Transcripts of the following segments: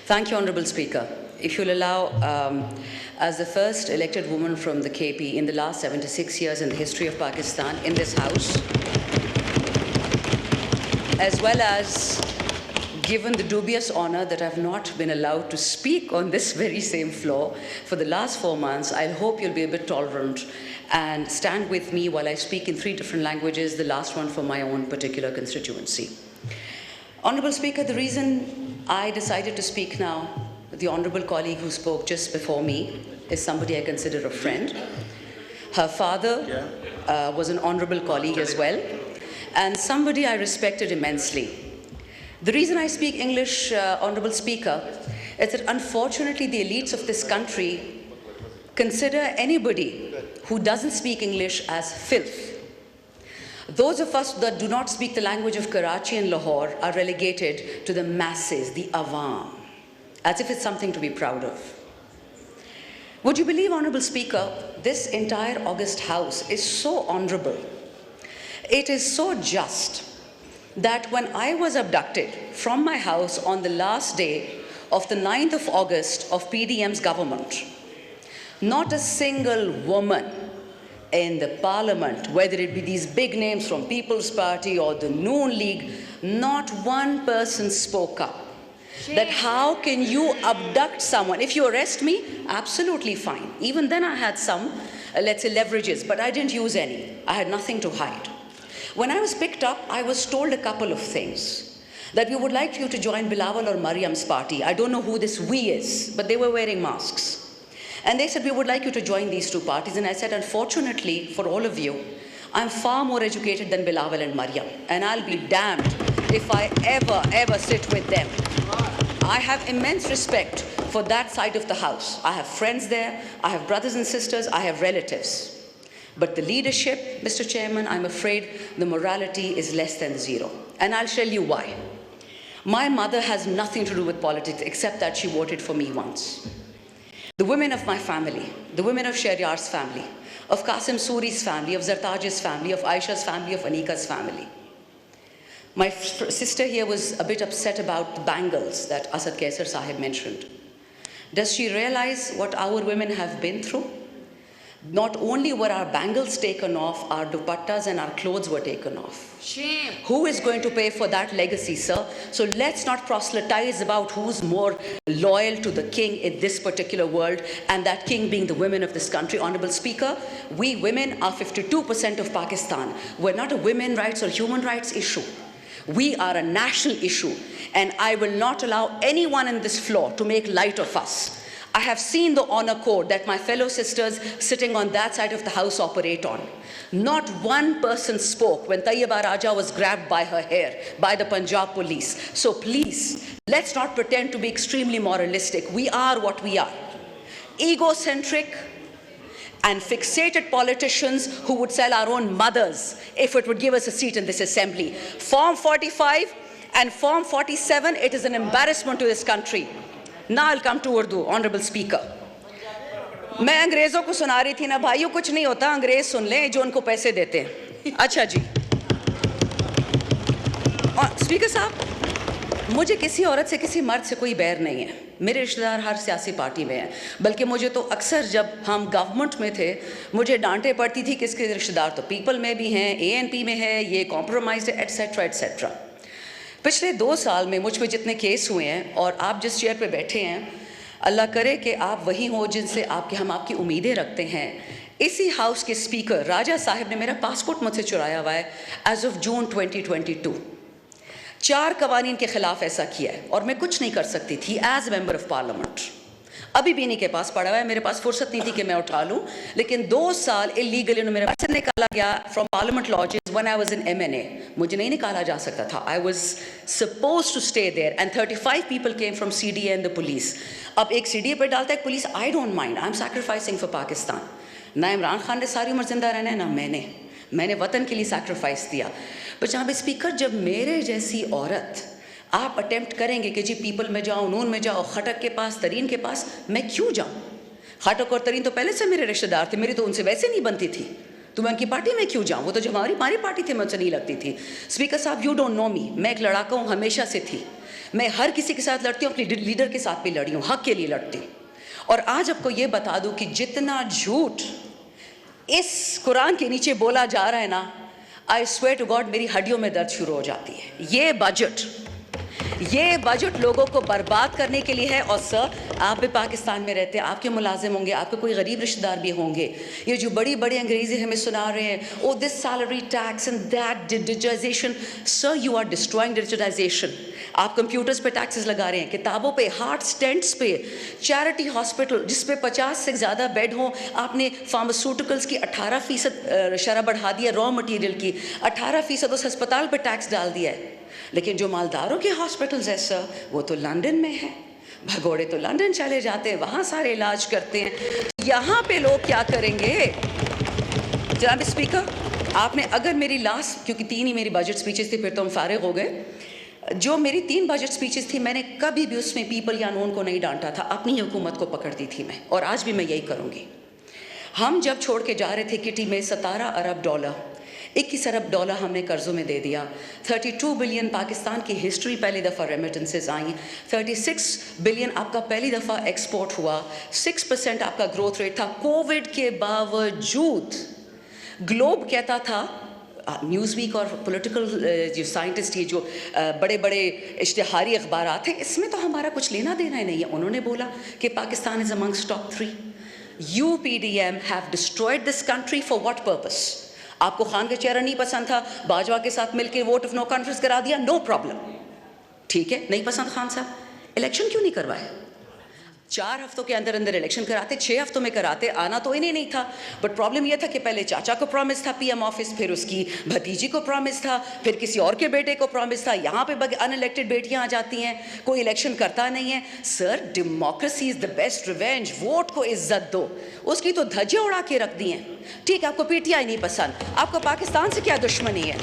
Thank you, Honourable Speaker. If you'll allow, as the first elected woman from the KP in the last 76 years in the history of Pakistan in this House, as well as given the dubious honour that I've not been allowed to speak on this very same floor for the last 4 months, I hope you'll be a bit tolerant and stand with me while I speak in 3 different languages, the last one for my own particular constituency. Honourable Speaker, the reason I decided to speak now, the honourable colleague who spoke just before me is somebody I consider a friend. Her father was an honourable colleague as well, and somebody I respected immensely. The reason I speak English, Honourable Speaker, is that unfortunately the elites of this country consider anybody who doesn't speak English as filth. Those of us that do not speak the language of Karachi and Lahore are relegated to the masses, the awam, as if it's something to be proud of. Would you believe, Honourable Speaker, this entire August House is so honourable. It is so just that when I was abducted from my house on the last day of the 9th of August of PDM's government, not a single woman in the parliament, whether it be these big names from People's Party or the Noon League, not one person spoke up. That how can you abduct someone? If you arrest me, absolutely fine. Even then I had some, let's say, leverages, but I didn't use any. I had nothing to hide. When I was picked up, I was told a couple of things. That we would like you to join Bilawal or Mariam's party. I don't know who this we is, but they were wearing masks. And they said, we would like you to join these 2 parties. And I said, unfortunately for all of you, I'm far more educated than Bilawal and Mariam. And I'll be damned if I ever sit with them. I have immense respect for that side of the house. I have friends there, I have brothers and sisters, I have relatives. But the leadership, Mr. Chairman, I'm afraid the morality is less than 0. And I'll tell you why. My mother has nothing to do with politics except that she voted for me once. The women of my family, the women of Shehryar's family, of Qasim Suri's family, of Zartaj's family, of Aisha's family, of Anika's family. My sister here was a bit upset about the bangles that Asad Kaisar Sahib mentioned. Does she realize what our women have been through? Not only were our bangles taken off, our dupattas and our clothes were taken off. Shame. Who is going to pay for that legacy, sir? So let's not proselytize about who's more loyal to the king in this particular world, and that king being the women of this country. Honourable Speaker, we women are 52% of Pakistan. We're not a women's rights or human rights issue. We are a national issue, and I will not allow anyone on this floor to make light of us. I have seen the honor code that my fellow sisters sitting on that side of the house operate on. Not one person spoke when Tayyaba Raja was grabbed by her hair by the Punjab police. So please, let's not pretend to be extremely moralistic. We are what we are. Egocentric and fixated politicians who would sell our own mothers if it would give us a seat in this assembly. Form 45 and Form 47, it is an embarrassment to this country. Now I'll come to Urdu, Honourable Speaker. मैं अंग्रेज़ों को सुना रही थी ना, भाइयों कुछ नहीं होता, अंग्रेज़ सुन लें जो उनको पैसे देते हैं. अच्छा जी. स्पीकर साहब, मुझे किसी औरत से, किसी मर्द से कोई बैर नहीं है. मेरे रिश्तेदार हर सियासी पार्टी में हैं. बल्कि मुझे तो अक्सर जब हम गवर्नमेंट में थे, मुझे डांटे पड़ती थी कि इसके रिश्तेदार तो पीपल में भी हैं, ANP में है, ये कॉम्प्रोमाइज़ है, एटसेट्रा एटसेट्रा. पिछले 2 साल में मुझ पे जितने केस हुए हैं और आप जिस चेयर पे बैठे हैं, अल्लाह करे कि आप वही हो जिनसे हम आपकी उम्मीदें रखते हैं. इसी हाउस के स्पीकर राजा साहब ने मेरा पासपोर्ट मुझसे चुराया हुआ है एज ऑफ जून 2022. 4 कवानीन के खिलाफ ऐसा किया है और मैं कुछ नहीं कर सकती थी एज मेंबर ऑफ पार्लियामेंट. अभी भी इन्हीं के पास पड़ा हुआ है, मेरे पास फुर्सत नहीं थी कि मैं उठा लूँ, लेकिन 2 साल इलीगली मेरे पास निकाला गया from parliament lodges when I was in MNA. मुझे नहीं निकाला जा सकता था. I was supposed to stay there and 35 people came from CDA and the police. अब एक CDA पर डालता है police, I don't mind, I am sacrificing for Pakistan. ना इमरान खान ने सारी उम्र जिंदा रहना है, ना मैंने वतन के लिए सैक्रिफाइस दिया. पर जहाँ पे स्पीकर, जब मेरे जैसी औरत आप अटेम्प्ट करेंगे कि जी पीपल में जाओ, नून में जाओ, खटक के पास, तरीन के पास, मैं क्यों जाऊँ? खटक और तरीन तो पहले से मेरे रिश्तेदार थे, मेरी तो उनसे वैसे नहीं बनती थी. तो मैं उनकी पार्टी में क्यों जाऊँ? वो तो जब हमारी पार्टी थी मैं उनसे नहीं लगती थी. स्पीकर साहब, यू डोंट नो मी. मैं एक लड़ाका हूँ, हमेशा से थी. मैं हर किसी के साथ लड़ती हूँ, अपनी लीडर के साथ भी लड़ी हूँ, हक के लिए लड़ती हूँ। और आज आपको ये बता दूँ कि जितना झूठ इस कुरान के नीचे बोला जा रहा है ना, आई स्वेयर टू गॉड मेरी हड्डियों में दर्द शुरू हो जाती है। ये बजट लोगों को बर्बाद करने के लिए है। और सर, आप भी पाकिस्तान में रहते हैं, आपके मुलाजिम होंगे, आपके कोई गरीब रिश्तेदार भी होंगे। ये जो बड़ी बड़ी अंग्रेजी हमें सुना रहे हैं, oh this salary tax and that digitisation, sir you are destroying digitisation. आप कंप्यूटर्स पे टैक्सेस लगा रहे हैं, किताबों पे, हार्ट स्टेंट्स पे, चैरिटी हॉस्पिटल जिस पे 50 से ज़्यादा बेड हों, आपने फार्मास्यूटिकल्स की 18% शरह बढ़ा दिया, रॉ मटेरियल की 18% उस अस्पताल पे टैक्स डाल दिया है। लेकिन जो मालदारों के हॉस्पिटल्स है सर, वो तो लंदन में है, भगोड़े तो लंदन चले जाते हैं, वहाँ सारे इलाज करते हैं। यहाँ पे लोग क्या करेंगे? जनाब स्पीकर, आपने अगर मेरी लास्ट, क्योंकि 3 ही मेरी बजट स्पीचेस थी, फिर तो हम फारिग हो गए, जो मेरी 3 बजट स्पीचेस थी, मैंने कभी भी उसमें पीपल या नोन को नहीं डांटा था, अपनी हुकूमत को पकड़ती थी मैं, और आज भी मैं यही करूँगी। हम जब छोड़ के जा रहे थे किटी में $17 अरब, $21 अरब हमने कर्ज़ों में दे दिया। 32 बिलियन पाकिस्तान की हिस्ट्री पहली दफ़ा रेमिटेंसेस आई, 36 बिलियन आपका पहली दफ़ा एक्सपोर्ट हुआ, 6% आपका ग्रोथ रेट था। कोविड के बावजूद ग्लोब कहता था, न्यूज़ वीक और पॉलिटिकल जो साइंटिस्ट, ये जो बड़े बड़े इश्तिहारी अखबार आते हैं, इसमें तो हमारा कुछ लेना देना ही नहीं है। उन्होंने बोला कि Pakistan is amongst top 3। UPDM have destroyed this country for what purpose? आपको खान का चेहरा नहीं पसंद था, बाजवा के साथ मिलकर वोट ऑफ नो कॉन्फ्रेंस करा दिया, नो प्रॉब्लम, ठीक है, नहीं पसंद खान साहब, इलेक्शन क्यों नहीं करवाए? 4 हफ्तों के अंदर अंदर इलेक्शन कराते, 6 हफ्तों में कराते, आना तो इन्हें नहीं था। बट प्रॉब्लम यह था कि पहले चाचा को प्रॉमिस था PM ऑफिस, फिर उसकी भतीजी को प्रॉमिस था, फिर किसी और के बेटे को प्रॉमिस था। यहाँ पे अनइलेक्टेड बेटियाँ आ जाती हैं, कोई इलेक्शन करता नहीं है। Sir, democracy is the best revenge, vote को इज्जत दो। उसकी तो धज्जियाँ उड़ा के रख दी हैं। ठीक है, आपको PTI नहीं पसंद, आपको पाकिस्तान से क्या दुश्मनी है?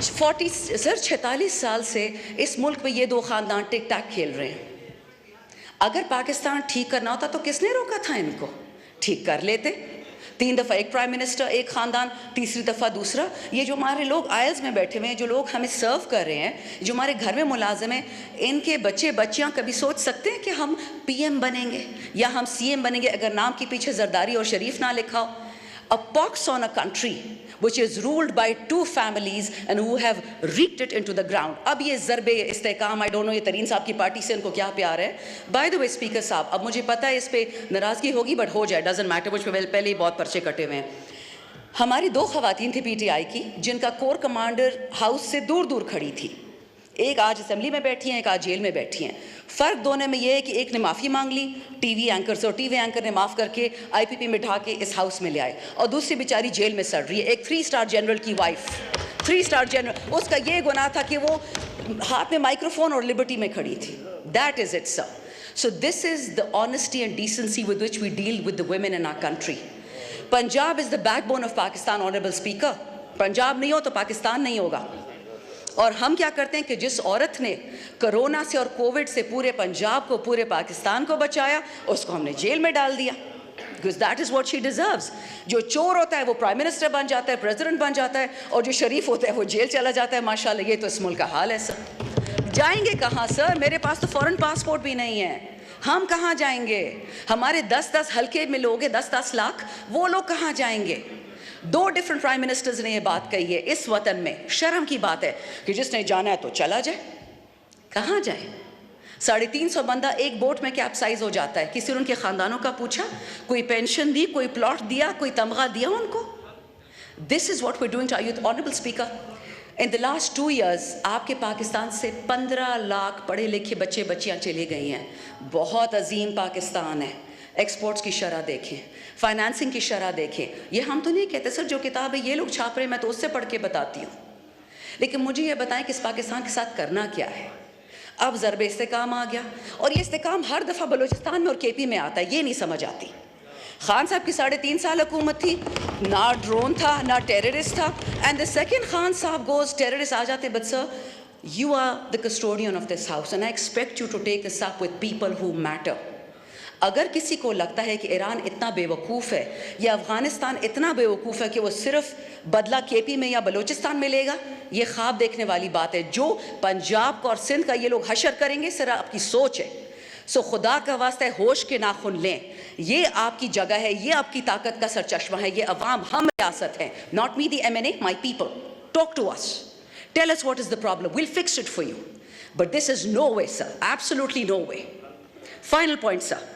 46 साल से इस मुल्क में ये 2 ख़ानदान टिक टैक खेल रहे हैं। अगर पाकिस्तान ठीक करना होता तो किसने रोका था इनको? ठीक कर लेते। 3 दफ़ा एक प्राइम मिनिस्टर, एक ख़ानदान, तीसरी दफ़ा दूसरा। ये जो हमारे लोग आयल्स में बैठे हुए हैं, जो लोग हमें सर्व कर रहे हैं, जो हमारे घर में मुलाजिम हैं, इनके बच्चे बच्चियाँ कभी सोच सकते हैं कि हम PM बनेंगे या हम CM बनेंगे अगर नाम के पीछे जरदारी और शरीफ ना लिखा हो? A pox on a country which is ruled by 2 families and who have wreaked it into the ground. अब ये ज़रबे इस्तेकाम, I don't know, ये तरीन साहब की पार्टी से इनको क्या प्यार है। By the way, स्पीकर साहब, अब मुझे पता है इस पे नाराज़गी होगी, बट हो जाए, doesn't matter, मुझ पे पहले ही बहुत पर्चे कटे हुए हैं। हमारी 2 ख़वातीन थी PTI की, जिनका कोर कमांडर हाउस से दूर दूर खड़ी थी। एक आज असेंबली में बैठी हैं, एक आज जेल में बैठी हैं। फ़र्क दोनों में ये है कि एक ने माफ़ी मांग ली TV एंकर से, और TV एंकर ने माफ़ करके IPP में ढा के इस हाउस में ले आए, और दूसरी बेचारी जेल में सड़ रही है। एक 3 स्टार जनरल की वाइफ, 3 स्टार जनरल, उसका ये गुनाह था कि वो हाथ में माइक्रोफोन और लिबर्टी में खड़ी थी। That is it sir. So this is the honesty and decency with which we deal with the women in our country. Punjab is the backbone of Pakistan, honourable speaker. Punjab नहीं हो तो पाकिस्तान नहीं होगा। और हम क्या करते हैं कि जिस औरत ने कोरोना से और कोविड से पूरे पंजाब को, पूरे पाकिस्तान को बचाया, उसको हमने जेल में डाल दिया, because that is what she deserves. जो चोर होता है वो प्राइम मिनिस्टर बन जाता है, प्रेसिडेंट बन जाता है, और जो शरीफ होता है वो जेल चला जाता है। माशाल्लाह, ये तो इस मुल्क का हाल है सर। जाएंगे कहाँ सर? मेरे पास तो फॉरेन पासपोर्ट भी नहीं है, हम कहाँ जाएंगे? हमारे 10-10 हल्के में लोग हैं, 10-10 लाख, वो लोग कहाँ जाएंगे? 2 डिफरेंट प्राइम मिनिस्टर्स ने ये बात कही है इस वतन में। शर्म की बात है कि जिसने जाना है तो चला जाए। कहाँ जाए? 350 बंदा एक बोट में कैप्साइज हो जाता है। किसी ने उनके ख़ानदानों का पूछा? कोई पेंशन दी, कोई प्लॉट दिया, कोई तमगा दिया उनको? This is what we doing to youth. Honourable speaker, in the last 2 years आपके पाकिस्तान से 15 लाख पढ़े लिखे बच्चे बच्चियाँ चले गई हैं। बहुत अजीम पाकिस्तान है। एक्सपोर्ट्स की शरह देखें, फाइनेंसिंग की शरह देखें। ये हम तो नहीं कहते सर, जो किताब है ये लोग छाप रहे हैं, मैं तो उससे पढ़ के बताती हूँ। लेकिन मुझे ये बताएं कि इस पाकिस्तान के साथ करना क्या है? अब ज़रबे इस्तेकाम आ गया, और ये इस्तेकाम हर दफ़ा बलूचिस्तान में और KP में आता है, ये नहीं समझ आती। खान साहब की 3.5 साल हुकूमत थी, ना ड्रोन था, ना टेररिस्ट था, एंड द सेकेंड खान साहब गोज, टेररिस्ट आ जाते। But sir, you are the custodian of this house and I expect you to take this up with people who matter. अगर किसी को लगता है कि ईरान इतना बेवकूफ़ है या अफ़गानिस्तान इतना बेवकूफ़ है कि वो सिर्फ बदला केपी में या बलूचिस्तान में लेगा, ये ख्वाब देखने वाली बात है। जो पंजाब का और सिंध का ये लोग हशर करेंगे, सिर्फ आपकी सोच है। सो खुदा का वास्ता है, होश के नाखुन लें। ये आपकी जगह है, ये आपकी ताकत का सरचश्मा है, ये अवाम, हम रियासत हैं। Not me the MNA, my people. Talk to us, tell us what is the problem, will fix it for you, but this is no way sir, absolutely no way. Final point sir,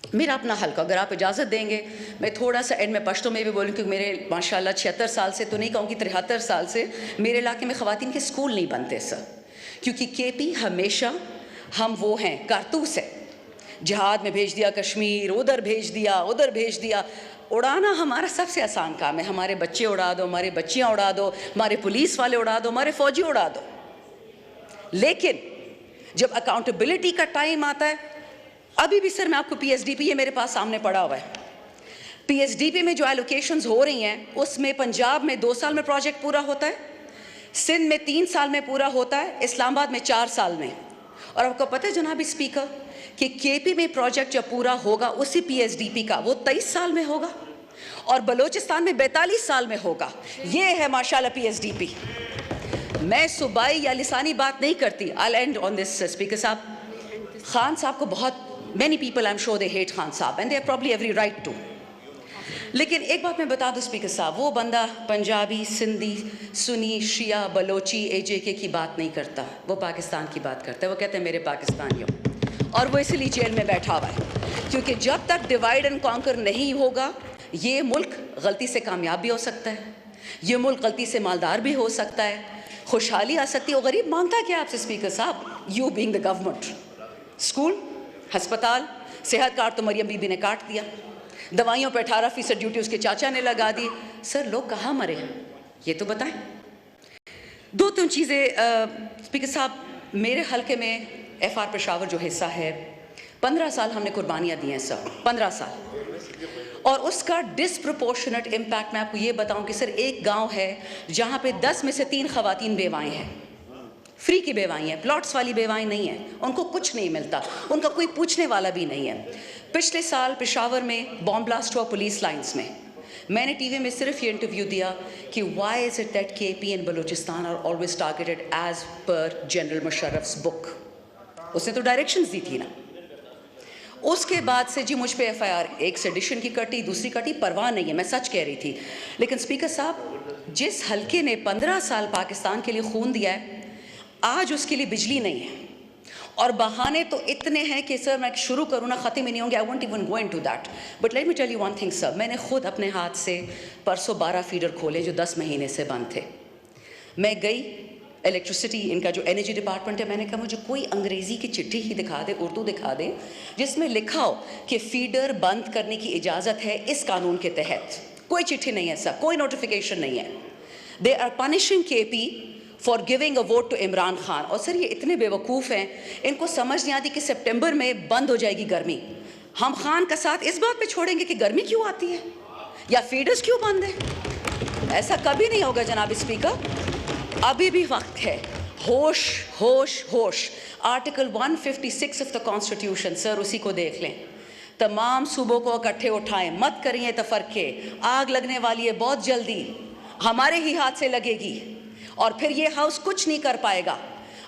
मेरा अपना हल्का, अगर आप इजाज़त देंगे मैं थोड़ा सा एंड में पश्तो में भी बोलूँ, क्योंकि मेरे माशाल्लाह 76 साल से, तो नहीं कहूँगी 73 साल से मेरे इलाके में ख़वातीन के स्कूल नहीं बनते सर, क्योंकि केपी हमेशा हम वो हैं, कारतूस है। जिहाद में भेज दिया कश्मीर, उधर भेज दिया, उधर भेज दिया। उड़ाना हमारा सबसे आसान काम है। हमारे बच्चे उड़ा दो, हमारी बच्चियाँ उड़ा दो, हमारे पुलिस वाले उड़ा दो, हमारे फ़ौजी उड़ा दो। लेकिन जब अकाउंटेबिलिटी का टाइम आता है, अभी भी सर मैं आपको PSDP, ये मेरे पास सामने पड़ा हुआ है, PSDP में जो एलोकेशंस हो रही हैं, उसमें पंजाब में 2 साल में प्रोजेक्ट पूरा होता है, सिंध में 3 साल में पूरा होता है, इस्लामाबाद में 4 साल में। और आपको पता है जनाब स्पीकर कि केपी में प्रोजेक्ट जब पूरा होगा उसी PSDP का, वो 23 साल में होगा, और बलूचिस्तान में 42 साल में होगा। ये है माशाल्लाह PSDP। मैं सूबाई या लिसानी बात नहीं करती। आई एंड ऑन दिस स्पीकर साहब, खान साहब को बहुत many people I'm sure they hate Khan साहब and they have probably every right to। लेकिन एक बात मैं बता दूं स्पीकर साहब, वो बंदा पंजाबी, सिंधी, सुनी, शिया, बलोची, AJK की बात नहीं करता, वो पाकिस्तान की बात करता है। वो कहते हैं मेरे पाकिस्तानियों, और वो इसलिए जेल में बैठा हुआ है, क्योंकि जब तक डिवाइड एंड कॉन्कर नहीं होगा, ये मुल्क गलती से कामयाब भी हो सकता है, ये मुल्क गलती से मालदार भी हो सकता है, खुशहाली आ सकती है। और गरीब मांगता क्या आपसे स्पीकर साहब? You being the government, school, अस्पताल, सेहत कार्ड तो मरियम बीबी ने काट दिया, दवाइयों पर 18% ड्यूटी उसके चाचा ने लगा दी। सर लोग कहाँ मरे हैं ये तो बताएं। 2-3 चीज़ें स्पीकर साहब, मेरे हल्के में FR पेशावर जो हिस्सा है, 15 साल हमने कुर्बानियाँ दी हैं सर, 15 साल, और उसका डिसप्रोपोर्शनेट इम्पैक्ट मैं आपको ये बताऊं कि सर एक गांव है जहां पे 10 में से 3 खवातीन बेवाएं हैं, फ्री की बेवाएं हैं, प्लॉट्स वाली बेवाएं नहीं हैं, उनको कुछ नहीं मिलता, उनका कोई पूछने वाला भी नहीं है। पिछले साल पेशावर में बॉम्ब ब्लास्ट हुआ पुलिस लाइंस में, मैंने टीवी में सिर्फ ये इंटरव्यू दिया कि why is it that KP and Balochistan are always targeted as per general Musharraf's book. उसने तो डायरेक्शंस दी थी ना। उसके बाद से जी मुझ पे FIR, एक सेडिशन की कटी, दूसरी कटी, परवाह नहीं है, मैं सच कह रही थी। लेकिन स्पीकर साहब, जिस हल्के ने 15 साल पाकिस्तान के लिए खून दिया है, आज उसके लिए बिजली नहीं है, और बहाने तो इतने हैं कि सर मैं शुरू करूँ ना ख़त्म ही नहीं होंगे। I won't even go into that, but let me tell you one thing sir, मैंने खुद अपने हाथ से परसों 12 फीडर खोले जो 10 महीने से बंद थे। मैं गई इलेक्ट्रिसिटी, इनका जो एनर्जी डिपार्टमेंट है, मैंने कहा मुझे कोई अंग्रेज़ी की चिट्ठी ही दिखा दे, उर्दू दिखा दे, जिसमें लिखा हो कि फीडर बंद करने की इजाज़त है इस कानून के तहत। कोई चिट्ठी नहीं है सर, कोई नोटिफिकेशन नहीं है। They are punishing KP for giving a vote to Imran Khan. और सर ये इतने बेवकूफ़ हैं, इनको समझ नहीं आती कि सितंबर में बंद हो जाएगी गर्मी, हम खान का साथ इस बात पे छोड़ेंगे कि गर्मी क्यों आती है या फीडर्स क्यों बंद है। ऐसा कभी नहीं होगा जनाब स्पीकर, अभी भी वक्त है। होश होश होश। Article 156 of the constitution sir, उसी को देख लें। तमाम सूबों को इकट्ठे उठाएं, मत करिए तफरके, आग लगने वाली है बहुत जल्दी, हमारे ही हाथ से लगेगी, और फिर ये हाउस कुछ नहीं कर पाएगा।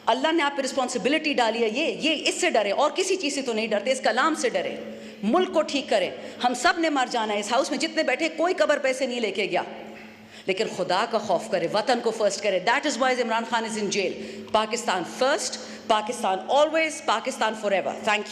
अल्लाह ने आप पे रिस्पॉन्सिबिलिटी डाली है, ये इससे डरे, और किसी चीज़ से तो नहीं डरते, इस कलाम से डरे। मुल्क को ठीक करें, हम सब ने मर जाना है, इस हाउस में जितने बैठे कोई कब्र पैसे नहीं लेके गया, लेकिन खुदा का खौफ करे, वतन को फर्स्ट करे। That is why Imran Khan is in jail. Pakistan first, Pakistan always, Pakistan forever. Thank you.